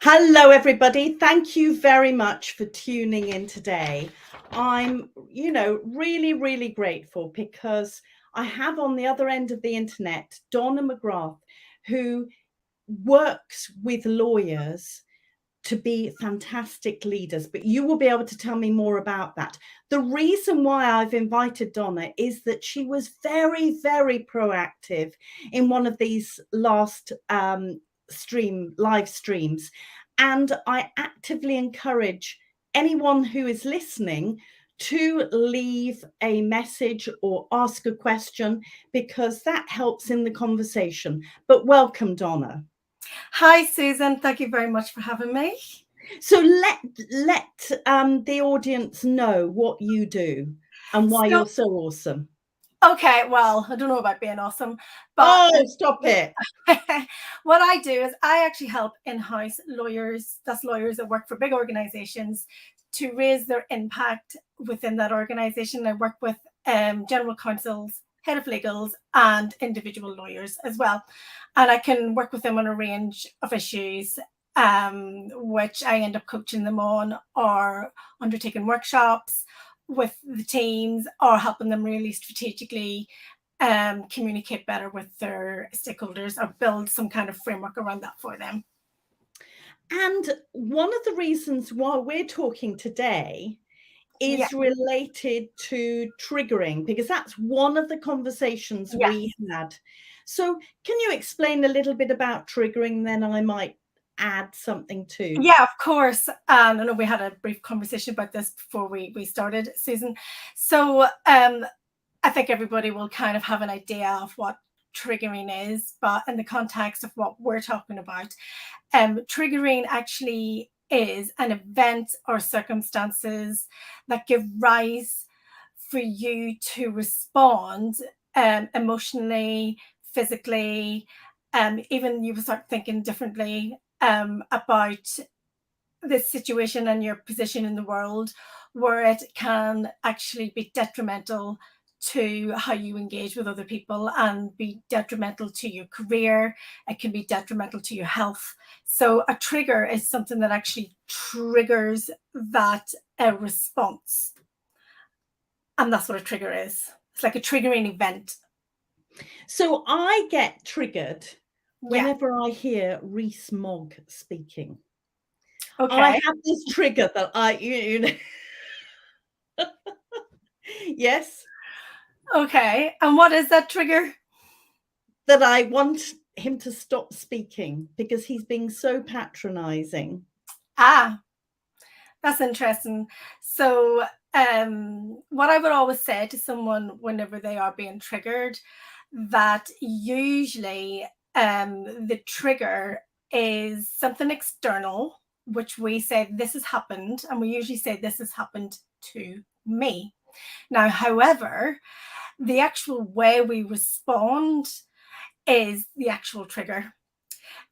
Hello, everybody. Thank you very much for tuning in today. I'm, really, really grateful because I have on the other end of the internet, Donna McGrath, who works with lawyers to be fantastic leaders, but you will be able to tell me more about that. The reason why I've invited Donna is that she was very, very proactive in one of these last live streams. And I actively encourage anyone who is listening to leave a message or ask a question, because that helps in the conversation. But welcome, Donna. Hi, Susan. Thank you very much for having me. So let the audience know what you do and why you're so awesome. Okay, well, I don't know about being awesome, but Stop it. What I do is I actually help in-house lawyers, that's lawyers that work for big organizations, to raise their impact within that organization. I work with general counsels, head of legals, and individual lawyers as well. And I can work with them on a range of issues, which I end up coaching them on, or undertaking workshops with the teams, or helping them really strategically communicate better with their stakeholders, or build some kind of framework around that for them. And one of the reasons why we're talking today is related to triggering, because that's one of the conversations we had. So can you explain a little bit about triggering? Then I might add something too. Yeah, of course. I know we had a brief conversation about this before we started, Susan. So I think everybody will kind of have an idea of what triggering is, but in the context of what we're talking about, triggering actually is an event or circumstances that give rise for you to respond emotionally, physically, even you will start thinking differently about this situation and your position in the world, where it can actually be detrimental to how you engage with other people and be detrimental to your career. It can be detrimental to your health. So a trigger is something that actually triggers that response. And that's what a trigger is. It's like a triggering event. So I get triggered whenever I hear Rees-Mogg speaking. Okay. I have this trigger that Yes. Okay. And what is that trigger? That I want him to stop speaking because he's being so patronizing. Ah, that's interesting. So what I would always say to someone whenever they are being triggered, that usually the trigger is something external, which we say this has happened, and we usually say this has happened to me. Now, however, the actual way we respond is the actual trigger.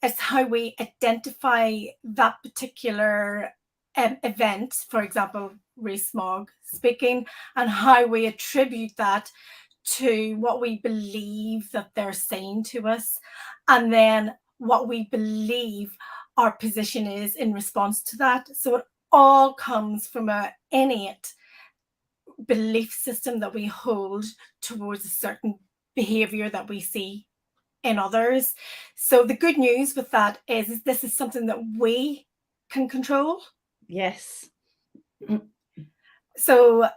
It's how we identify that particular event, for example, Rees-Mogg speaking, and how we attribute that to what we believe that they're saying to us, and then what we believe our position is in response to that. So it all comes from an innate belief system that we hold towards a certain behavior that we see in others. So the good news with that is this is something that we can control. Yes. So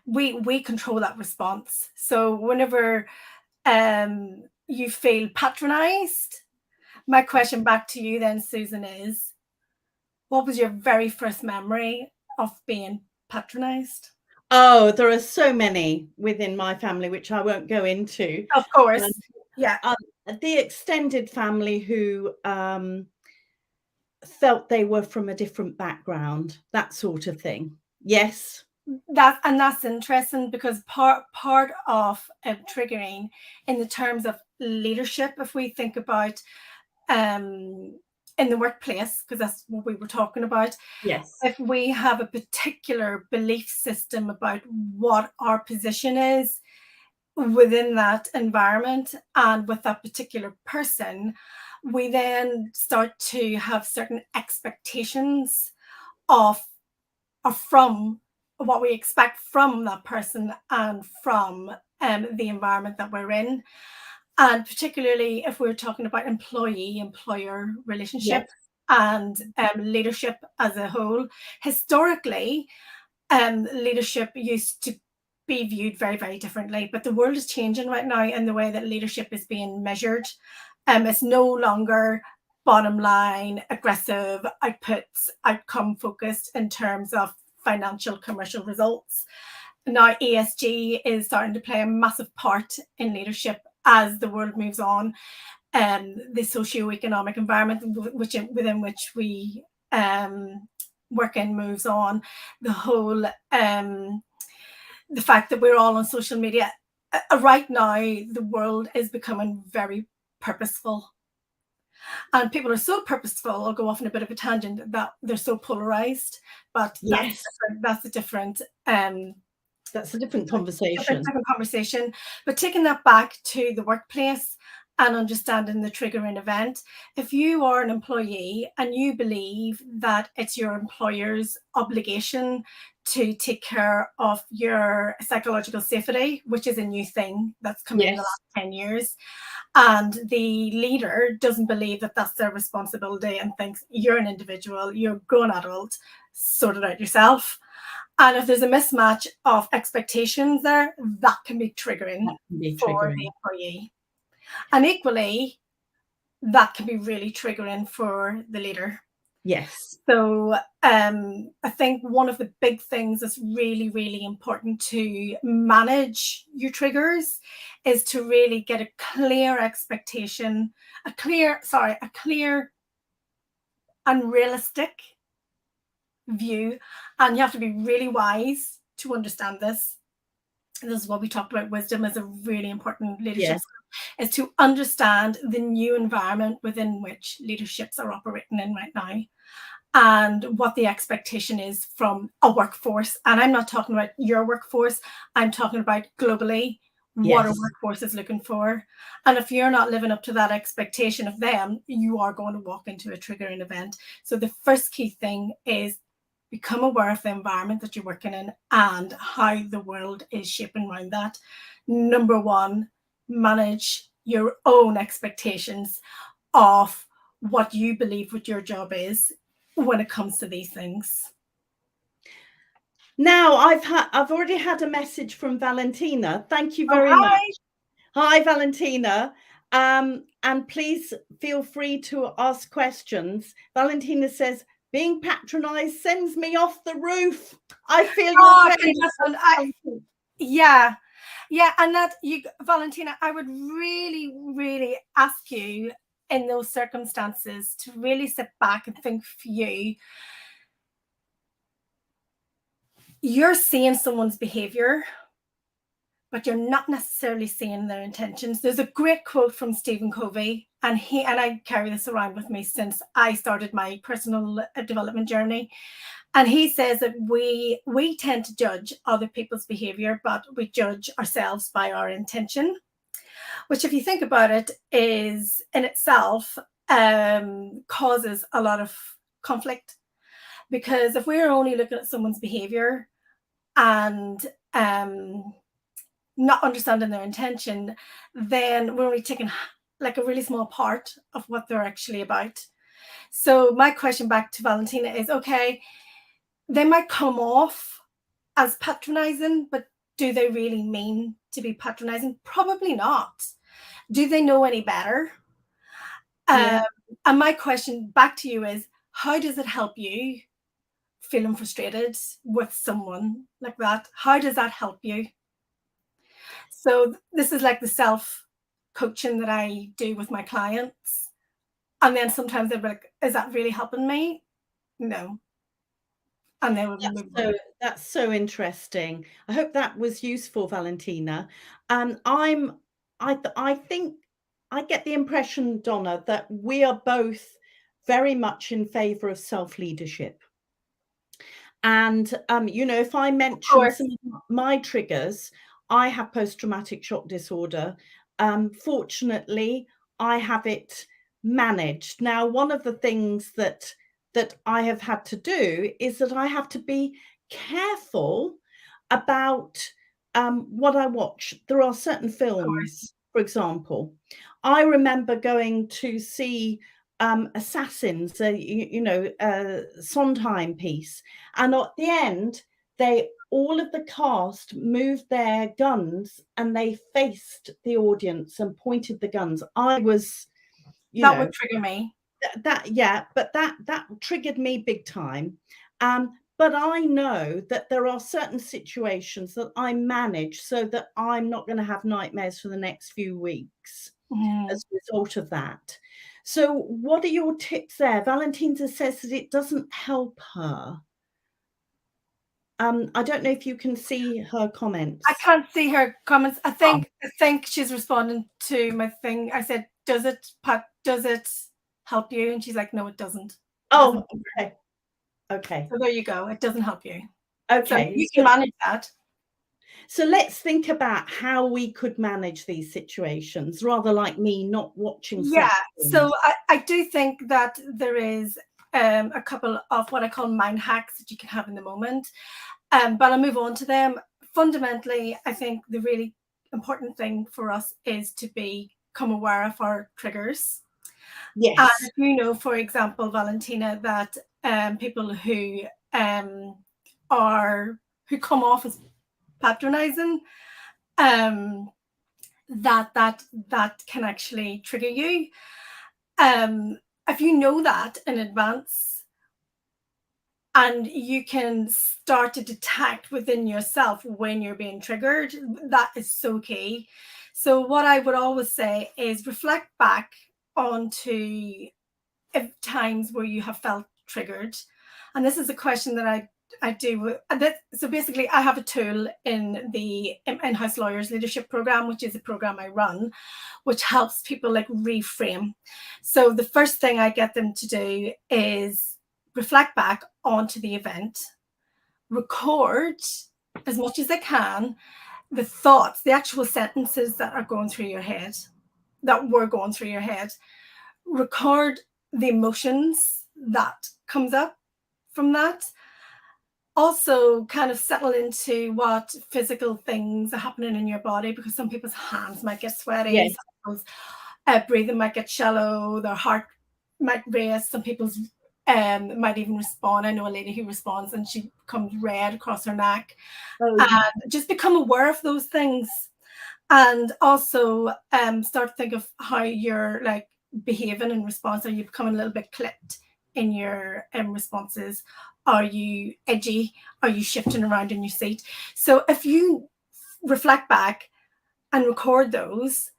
we control that response. So whenever you feel patronized, my question back to you then, Susan, is what was your very first memory of being patronized? Oh, there are so many within my family, which I won't go into. Of course. Yeah. The extended family who felt they were from a different background, that sort of thing. Yes. That's interesting, because part of triggering in the terms of leadership, if we think about in the workplace, because that's what we were talking about. Yes. If we have a particular belief system about what our position is, within that environment and with that particular person, we then start to have certain expectations of or from what we expect from that person and from the environment that we're in. And particularly if we're talking about employee-employer relationship Yes. and leadership as a whole, historically, leadership used to be viewed very, very differently. But the world is changing right now in the way that leadership is being measured. It's no longer bottom line, aggressive, outputs, outcome focused in terms of financial, commercial results. Now, ESG is starting to play a massive part in leadership as the world moves on. The socio-economic environment within which we work in moves on. The whole the fact that we're all on social media right now, the world is becoming very purposeful, and people are so purposeful. I'll go off on a bit of a tangent that they're so polarized, but Yes. that's a different That's a different conversation. different conversation. But taking that back to the workplace and understanding the triggering event, if you are an employee and you believe that it's your employer's obligation to take care of your psychological safety, which is a new thing that's come in the last 10 years, and the leader doesn't believe that that's their responsibility and thinks you're an individual, you're a grown adult, sort it out yourself. And if there's a mismatch of expectations there, that can be triggering for the employee. And equally, that can be really triggering for the leader. Yes. So I think one of the big things that's really, really important to manage your triggers is to really get a clear expectation, a clear and realistic view. And you have to be really wise to understand this. And this is what we talked about. Wisdom is a really important leadership skill, is to understand the new environment within which leaderships are operating in right now, and what the expectation is from a workforce. And I'm not talking about your workforce, I'm talking about globally what a workforce is looking for. And if you're not living up to that expectation of them, you are going to walk into a triggering event. So the first key thing is become aware of the environment that you're working in and how the world is shaping around that. Number one, manage your own expectations of what you believe what your job is when it comes to these things. Now I've already had a message from Valentina. Thank you very much. Hi, Valentina. And please feel free to ask questions. Valentina says, being patronized sends me off the roof. I feel your pain. Yeah. And that Valentina, I would really, really ask you in those circumstances to really sit back and think for you. You're seeing someone's behavior, but you're not necessarily seeing their intentions. There's a great quote from Stephen Covey, and I carry this around with me since I started my personal development journey. And he says that we tend to judge other people's behavior, but we judge ourselves by our intention, which, if you think about it, is in itself causes a lot of conflict. Because if we're only looking at someone's behavior and not understanding their intention, then we're only taking like a really small part of what they're actually about. So my question back to Valentina is, okay, they might come off as patronizing, but do they really mean to be patronizing? Probably not. Do they know any better? And my question back to you is, how does it help you feeling frustrated with someone like that? How does that help you? So this is like the self-coaching that I do with my clients. And then sometimes they'll be like, is that really helping me? No. And they would move on. That's so interesting. I hope that was useful, Valentina. I think I get the impression, Donna, that we are both very much in favor of self-leadership. And if I mention some of my triggers, I have post-traumatic shock disorder. Fortunately, I have it managed. Now, one of the things that I have had to do is that I have to be careful about what I watch. There are certain Of course. films, for example. I remember going to see Assassins, Sondheim piece, and at the end, all of the cast moved their guns and they faced the audience and pointed the guns. I was, That would trigger me. but that triggered me big time. But I know that there are certain situations that I manage so that I'm not going to have nightmares for the next few weeks as a result of that. So what are your tips there? Valentina says that it doesn't help her. I don't know if you can see her comments. I can't see her comments. I think she's responding to my thing. I said, does it help you? And she's like, no, it doesn't. Oh, okay. Okay. So there you go. It doesn't help you. Okay. So you can manage that. So let's think about how we could manage these situations, rather like me not watching. Yeah. So I do think that there is a couple of what I call mind hacks that you can have in the moment. But I'll move on to them. Fundamentally, I think the really important thing for us is to become aware of our triggers. Yes. And you know, for example, Valentina, that people who come off as patronizing, that can actually trigger you. If you know that in advance, and you can start to detect within yourself when you're being triggered, that is so key. So what I would always say is reflect back onto times where you have felt triggered. And this is a question that I do. So basically, I have a tool in the in-house lawyers leadership program, which is a program I run, which helps people like reframe. So the first thing I get them to do is reflect back onto the event, record as much as they can the thoughts, the actual sentences that are going through your head, that were going through your head. Record the emotions that comes up from that. Also kind of settle into what physical things are happening in your body, because some people's hands might get sweaty, yes. some people's breathing might get shallow, their heart might race, some people's might even respond. I know a lady who responds and she becomes red across her neck. And just become aware of those things, and also start to think of how you're like behaving in response. Are you becoming a little bit clipped in your responses? Are you edgy? Are you shifting around in your seat? So if you reflect back and record those,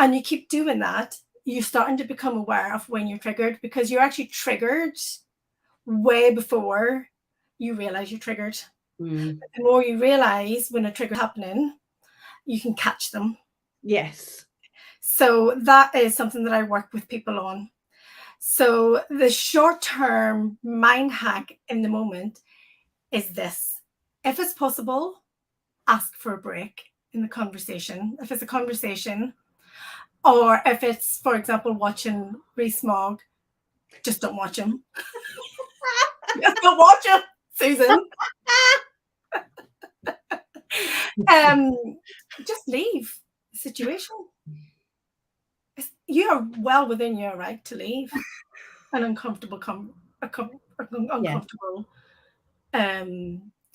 and you keep doing that, you're starting to become aware of when you're triggered, because you're actually triggered way before you realize you're triggered. The more you realize when a trigger is happening, you can catch them. Yes. So that is something that I work with people on. So the short-term mind hack in the moment is this: if it's possible, ask for a break in the conversation. If it's a conversation, or if it's, for example, watching Rees-Mogg, just don't watch him. Just don't watch him, Susan. Just leave the situation. You are well within your right to leave an uncomfortable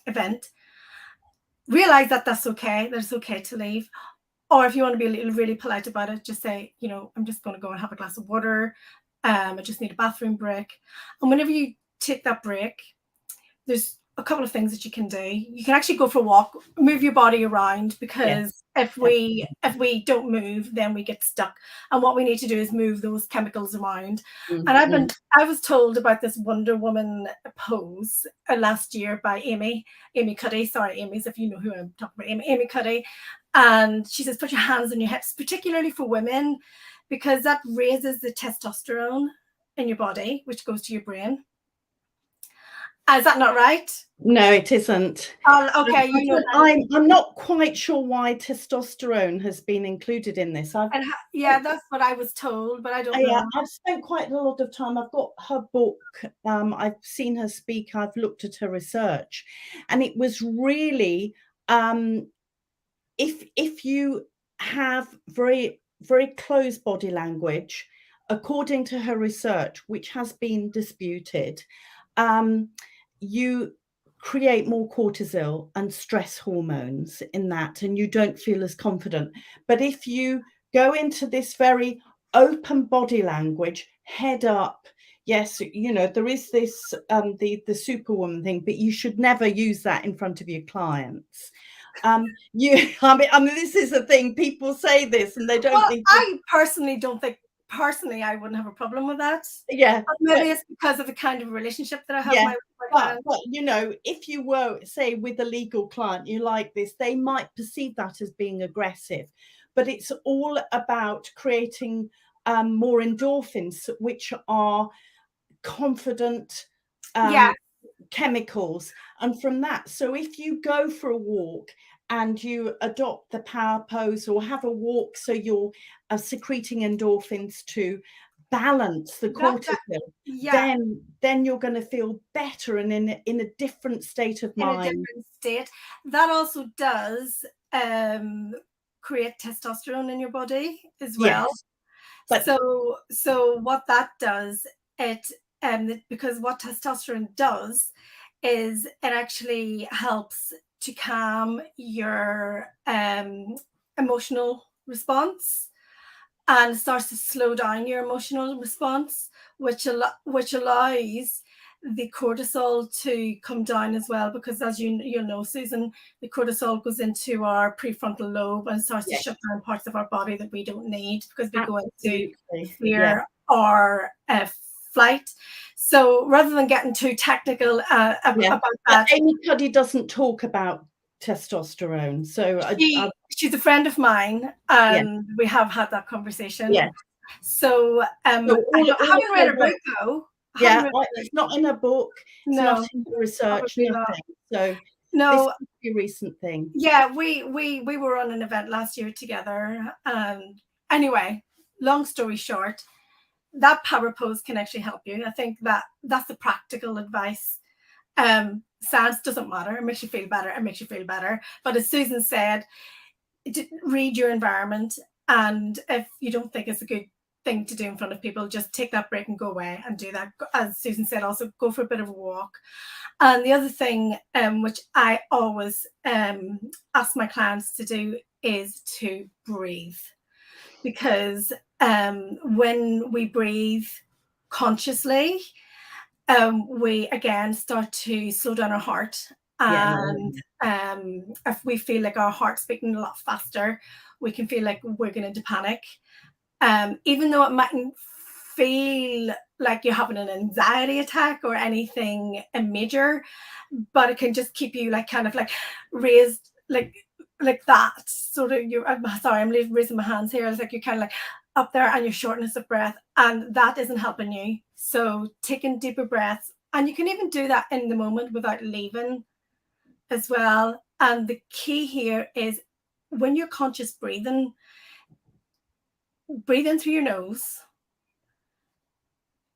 event. Realize that that's okay. That it's okay to leave. Or if you want to be really polite about it, just say, you know, I'm just going to go and have a glass of water. I just need a bathroom break. And whenever you take that break, there's a couple of things that you can do. You can actually go for a walk, move your body around, because if we don't move, then we get stuck. And what we need to do is move those chemicals around. And I was told about this Wonder Woman pose last year by Amy Cuddy. Sorry, Amy's, if you know who I'm talking about, Amy Cuddy. And she says, put your hands on your hips, particularly for women, because that raises the testosterone in your body, which goes to your brain. Is that not right? No, it isn't. Okay, you know. I'm not quite sure why testosterone has been included in this. Yeah, that's what I was told, but I don't Yeah, know. I've spent quite a lot of time. I've got her book. I've seen her speak. I've looked at her research, and it was really if you have very very close body language, according to her research, which has been disputed, you create more cortisol and stress hormones in that, and you don't feel as confident. But if you go into this very open body language, head up, yes, you know, there is this the superwoman thing, but you should never use that in front of your clients. I mean, this is the thing, people say this and they don't Well, think I personally don't think, I wouldn't have a problem with that. yeah, But maybe it's because of the kind of relationship that I have yeah, with my clients. but you know, if you were, say, with a legal client, you like this, they might perceive that as being aggressive. But it's all about creating more endorphins, which are confident Yeah, chemicals. And from that, so if you go for a walk and you adopt the power pose or have a walk, so you're secreting endorphins to balance the cortisol, yeah, then you're going to feel better and in a different state of in a mind. different state. That also does create testosterone in your body as well. Yes, but So what that does, it because what testosterone does is it actually helps to calm your emotional response and starts to slow down your emotional response, which allows the cortisol to come down as well, because as you'll know, Susan, the cortisol goes into our prefrontal lobe and starts to yes, shut down parts of our body that we don't need, because we go into absolutely, yeah. fear or flight. So rather than getting too technical about But that, Amy Cuddy doesn't talk about testosterone, so she's a friend of mine, yeah, and we have had that conversation. yeah. So So I all of haven't read her her work, book though. yeah, it's not in a book, it's not No, in the research, probably not. nothing. So this No, is a recent thing. yeah, we were on an event last year together. Anyway, long story short, that power pose can actually help you. I think that's the practical advice. Science doesn't matter. It makes you feel better. It makes you feel better. But as Susan said, read your environment, and if you don't think it's a good thing to do in front of people, just take that break and go away and do that. As Susan said, also go for a bit of a walk. And the other thing, which I always ask my clients to do, is to breathe, because when we breathe consciously, we again start to slow down our heart. And if we feel like our heart's beating a lot faster, we can feel like we're going into panic. Even though it mightn't feel like you're having an anxiety attack or anything major, but it can just keep you like kind of like raised, like that sort of. I'm sorry, I'm raising my hands here. It's like you're kind of like up there and your shortness of breath, and that isn't helping you. So taking deeper breaths, and you can even do that in the moment without leaving as well. And the key here is when you're conscious breathing, breathe in through your nose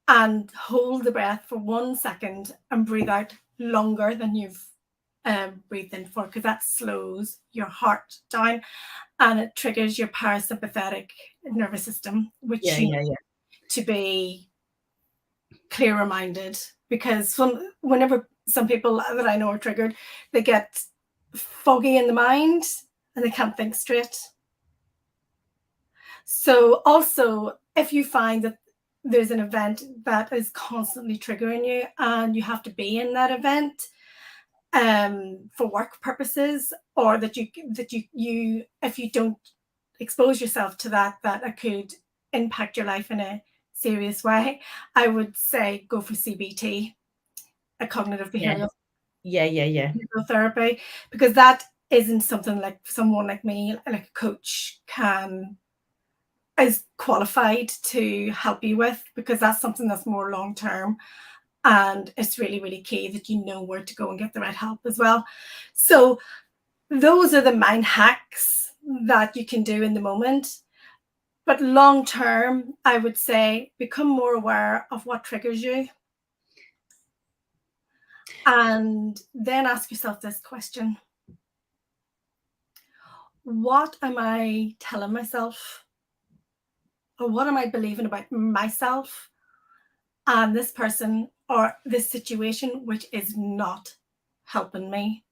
and hold the breath for 1 second and breathe out longer than you've breathed in for, because that slows your heart down and it triggers your parasympathetic nervous system, which you need to be clearer minded. Because whenever some people that I know are triggered, they get foggy in the mind and they can't think straight. So also, if you find that there's an event that is constantly triggering you and you have to be in that event for work purposes, or that you if you don't expose yourself to that it could impact your life in a serious way, I would say go for CBT, a cognitive behavioral therapy, because that isn't something like someone like me, like a coach, is qualified to help you with, because that's something that's more long term. And it's really, really key that you know where to go and get the right help as well. So those are the mind hacks that you can do in the moment. But long term, I would say become more aware of what triggers you. And then ask yourself this question: what am I telling myself? Or what am I believing about myself and this person or this situation, which is not helping me?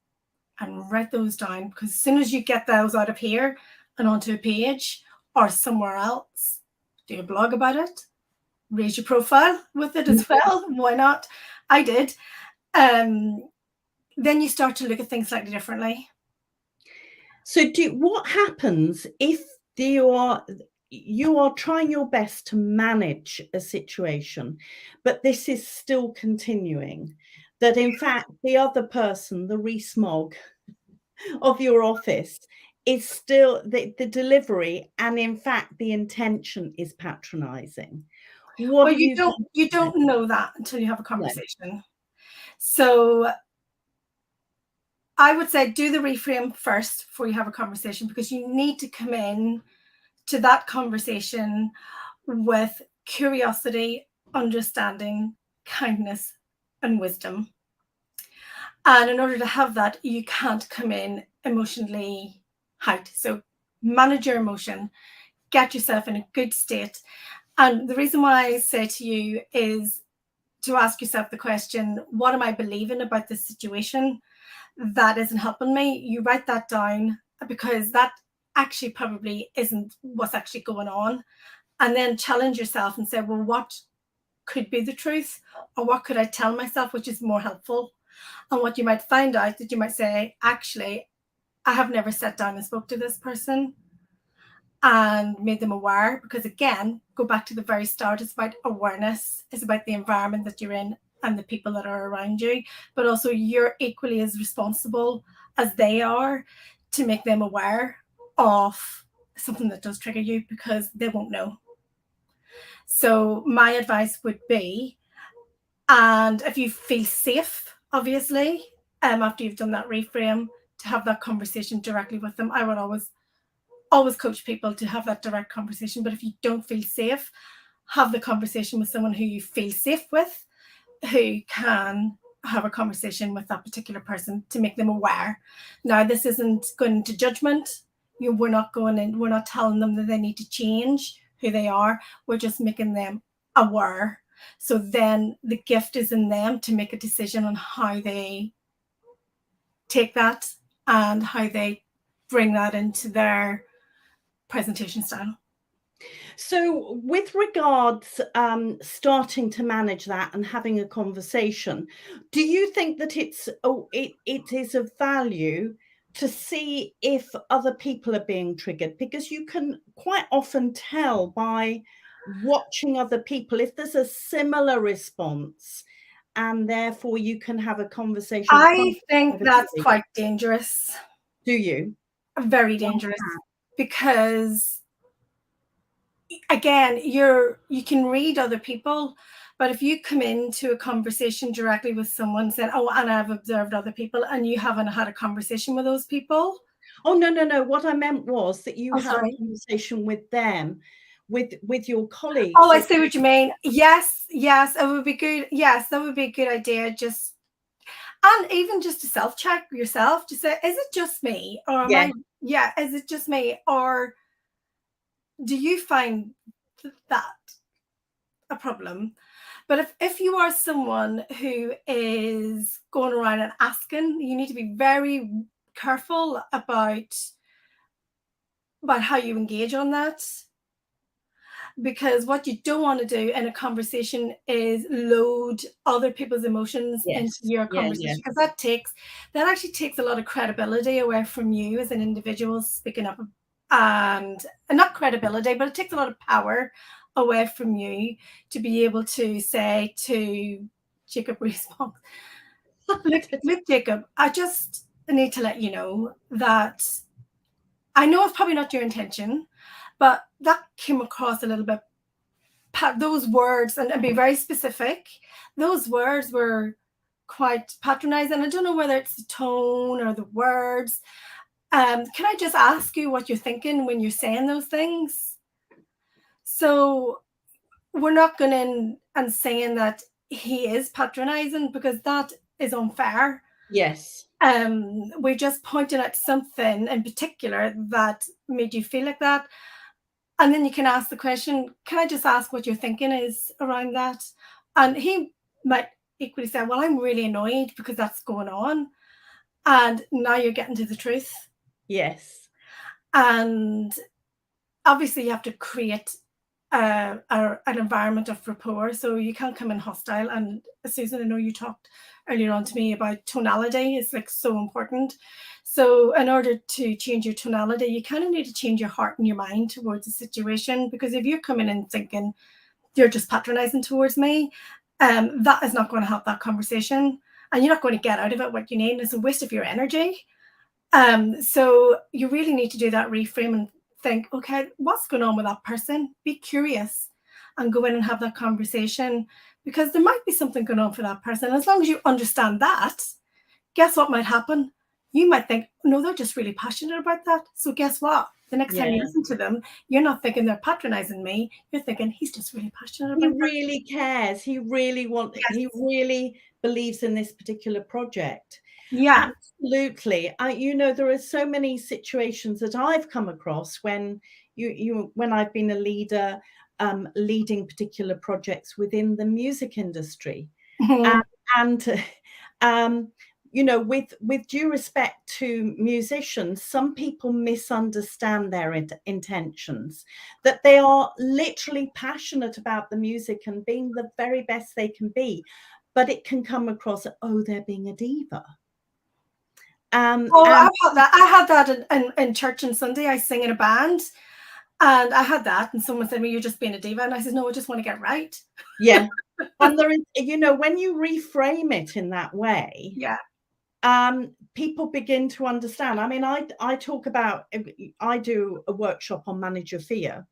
And write those down, because as soon as you get those out of here and onto a page or somewhere else, do a blog about it, raise your profile with it as well. Why not? I did. Then you start to look at things slightly differently. So what happens if you are trying your best to manage a situation, but this is still continuing, that in fact the other person, the Rees-Mogg of your office, is still the delivery, and in fact the intention is patronizing? What Well, do you do? you don't know that until you have a conversation. No. So I would say do the reframe first before you have a conversation, because you need to come in to that conversation with curiosity, understanding, kindness, and wisdom. And in order to have that, you can't come in emotionally hyped. So manage your emotion, get yourself in a good state. And the reason why I say to you is to ask yourself the question, what am I believing about this situation that isn't helping me? You write that down, because that actually probably isn't what's actually going on. And then challenge yourself and say, well, what could be the truth? Or what could I tell myself, which is more helpful? And what you might find out that you might say, actually, I have never sat down and spoke to this person and made them aware. Because again, go back to the very start, it's about awareness. It's about the environment that you're in and the people that are around you, but also you're equally as responsible as they are to make them aware of something that does trigger you, because they won't know. So my advice would be, and if you feel safe, obviously, after you've done that reframe, to have that conversation directly with them. I would always coach people to have that direct conversation. But if you don't feel safe, have the conversation with someone who you feel safe with, who can have a conversation with that particular person to make them aware. Now, this isn't going into judgment. We're not going in, we're not telling them that they need to change who they are. We're just making them aware. So then the gift is in them to make a decision on how they take that and how they bring that into their presentation style. So with regards starting to manage that and having a conversation, do you think that it is of value to see if other people are being triggered? Because you can quite often tell by watching other people if there's a similar response, and therefore you can have a conversation I think that's privately. quite dangerous. Do you? Very dangerous, because again, you can read other people, but if you come into a conversation directly with someone saying, oh, and I've observed other people, and you haven't had a conversation with those people. Oh, no. What I meant was that you had a Sorry. conversation with them, with your colleagues. Oh, I see what you mean. Yes, it would be good. Yes, that would be a good idea. And even just to self-check yourself, to say, is it just me? Or is it just me? Or do you find that a problem? But if you are someone who is going around and asking, you need to be very careful about how you engage on that. Because what you don't want to do in a conversation is load other people's emotions into your conversation, because that actually takes a lot of credibility away from you as an individual speaking up, and not credibility, but it takes a lot of power away from you to be able to say to Jacob Rees-Mogg, look, Jacob, I just need to let you know that I know it's probably not your intention, but that came across a little bit those words, and be very specific, those words were quite patronizing. I don't know whether it's the tone or the words. Can I just ask you what you're thinking when you're saying those things? So we're not going in and saying that he is patronizing, because that is unfair. Yes. We're just pointing at something in particular that made you feel like that. And then you can ask the question, can I just ask what your thinking is around that? And he might equally say, well, I'm really annoyed because that's going on. And now you're getting to the truth. Yes. And obviously you have to create an environment of rapport. So you can't come in hostile. And Susan, I know you talked earlier on to me about tonality. It's like so important. So in order to change your tonality, you kind of need to change your heart and your mind towards the situation. Because if you're coming in thinking you're just patronizing towards me, that is not going to help that conversation. And you're not going to get out of it what you need. And it's a waste of your energy. So you really need to do that reframe and think, okay, what's going on with that person? Be curious and go in and have that conversation, because there might be something going on for that person. As long as you understand that, guess what might happen? You might think, no, they're just really passionate about that. So guess what? The next time you listen to them, you're not thinking they're patronizing me. You're thinking he's just really passionate about He that. really cares. He really wants, he really believes in this particular project. Yeah. Absolutely. You know, there are so many situations that I've come across when when I've been a leader, leading particular projects within the music industry. You know, with due respect to musicians, some people misunderstand their intentions, that they are literally passionate about the music and being the very best they can be, but it can come across, oh, they're being a diva. I've had that. I had that in church on Sunday. I sing in a band, and I had that, and someone said to me, "You're just being a diva," and I said, "No, I just want to get right." Yeah, and there is, you know, when you reframe it in that way, yeah, people begin to understand. I mean, I talk about, I do a workshop on manage your fear.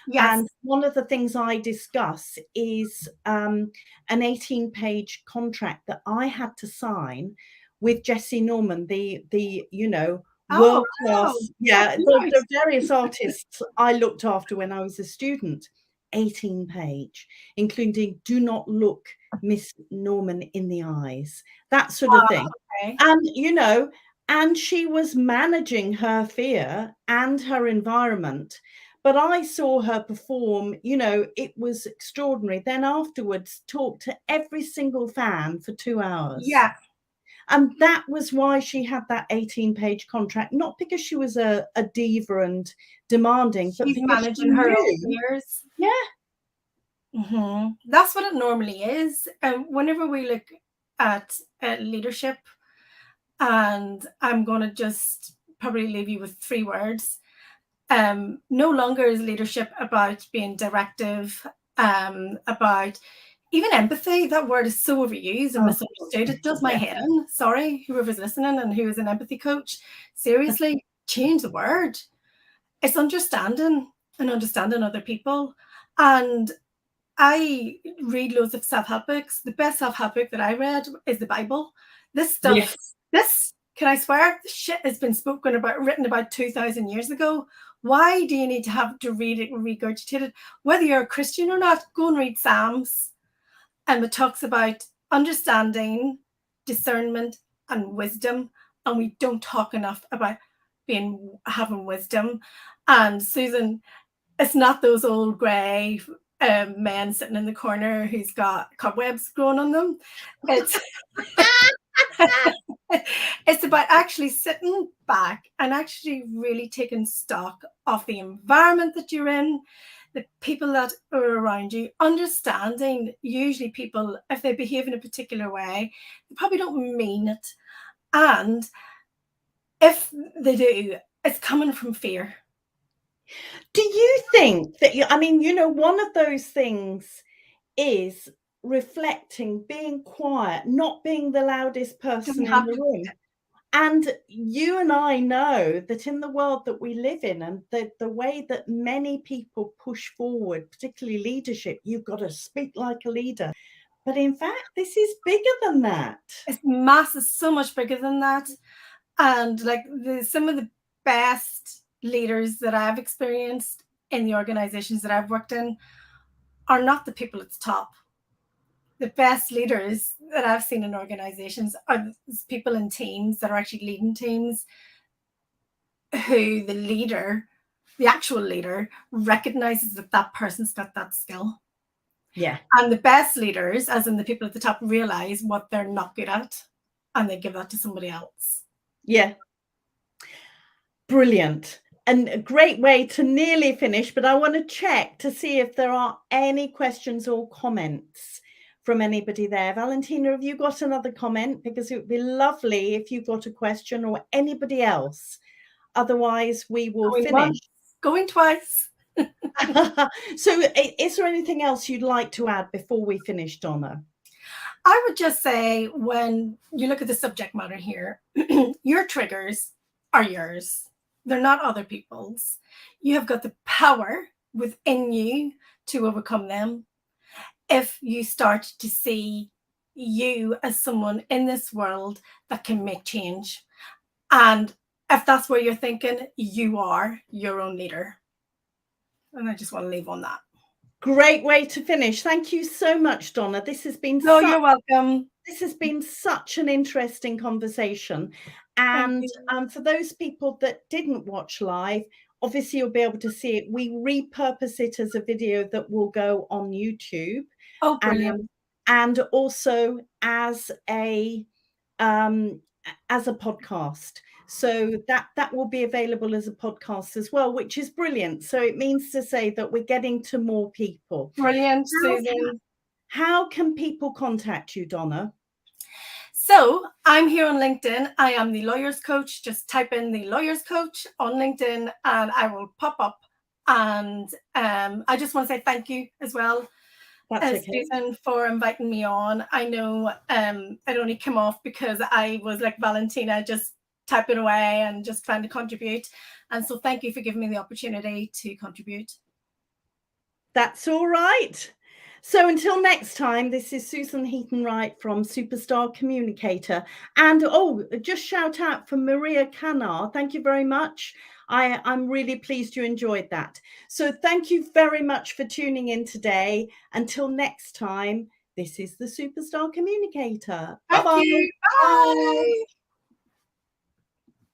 yes. And one of the things I discuss is an 18-page contract that I had to sign with Jesse Norman, the you know, world class, the various artists I looked after when I was a student. 18-page, including do not look Miss Norman in the eyes, that sort of thing. Okay. And you know, and she was managing her fear and her environment. But I saw her perform, you know, it was extraordinary. Then afterwards, talked to every single fan for 2 hours. Yeah. And that was why she had that 18-page contract, not because she was a diva and demanding, but She's because managing her own fears. Yeah. That's what it normally is. Whenever we look at leadership, and I'm going to just probably leave you with 3 words. No longer is leadership about being directive, about even empathy. That word is so overused and misunderstood. It does my head in. Sorry, whoever's listening and who is an empathy coach. Seriously, change the word. It's understanding and understanding other people. And I read loads of self-help books. The best self-help book that I read is the Bible. This stuff, this, can I swear, this shit has been spoken about, written about 2,000 years ago. Why do you need to have to read it and regurgitate it? Whether you're a Christian or not, go and read Psalms. And it talks about understanding, discernment, and wisdom. And we don't talk enough about having wisdom. And Susan, it's not those old grey men sitting in the corner who's got cobwebs growing on them. It's it's about actually sitting back and actually really taking stock of the environment that you're in, the people that are around you, understanding usually people, if they behave in a particular way, they probably don't mean it. And if they do, it's coming from fear. Do you think that, I mean, you know, one of those things is reflecting, being quiet, not being the loudest person in the room. And you and I know that in the world that we live in, and the way that many people push forward, particularly leadership, you've got to speak like a leader. But in fact, this is bigger than that. It's massive, so much bigger than that. And like some of the best leaders that I've experienced in the organizations that I've worked in are not the people at the top. The best leaders that I've seen in organizations are people in teams that are actually leading teams, who the leader, the actual leader, recognizes that that person's got that skill. Yeah. And the best leaders, as in the people at the top, realize what they're not good at, and they give that to somebody else. Yeah. Brilliant. And a great way to nearly finish, but I want to check to see if there are any questions or comments from anybody there. Valentina, have you got another comment? Because it would be lovely if you got a question, or anybody else. Otherwise, we will Going finish. once, going twice. So is there anything else you'd like to add before we finish, Donna? I would just say, when you look at the subject matter here, your triggers are yours. They're not other people's. You have got the power within you to overcome them if you start to see you as someone in this world that can make change. And if that's where you're thinking, you are your own leader. And I just want to leave on that. Great way to finish. Thank you so much, Donna. This has been you're welcome. This has been such an interesting conversation. And for those people that didn't watch live, obviously you'll be able to see it. We repurpose it as a video that will go on YouTube. Oh, brilliant. And also as a podcast. So that will be available as a podcast as well, which is brilliant. So it means to say that we're getting to more people. Brilliant, Susan. How can people contact you, Donna? So I'm here on LinkedIn. I am the Lawyers Coach. Just type in the Lawyers Coach on LinkedIn and I will pop up. And I just want to say thank you as well, Susan, for inviting me on. I know it only came off because I was like Valentina, just typing away and just trying to contribute. And so thank you for giving me the opportunity to contribute. That's all right. So until next time, this is Susan Heaton-Wright from Superstar Communicator. And just shout out for Maria Canar. Thank you very much. I'm really pleased you enjoyed that. So thank you very much for tuning in today. Until next time, this is the Superstar Communicator. Bye-bye. Bye.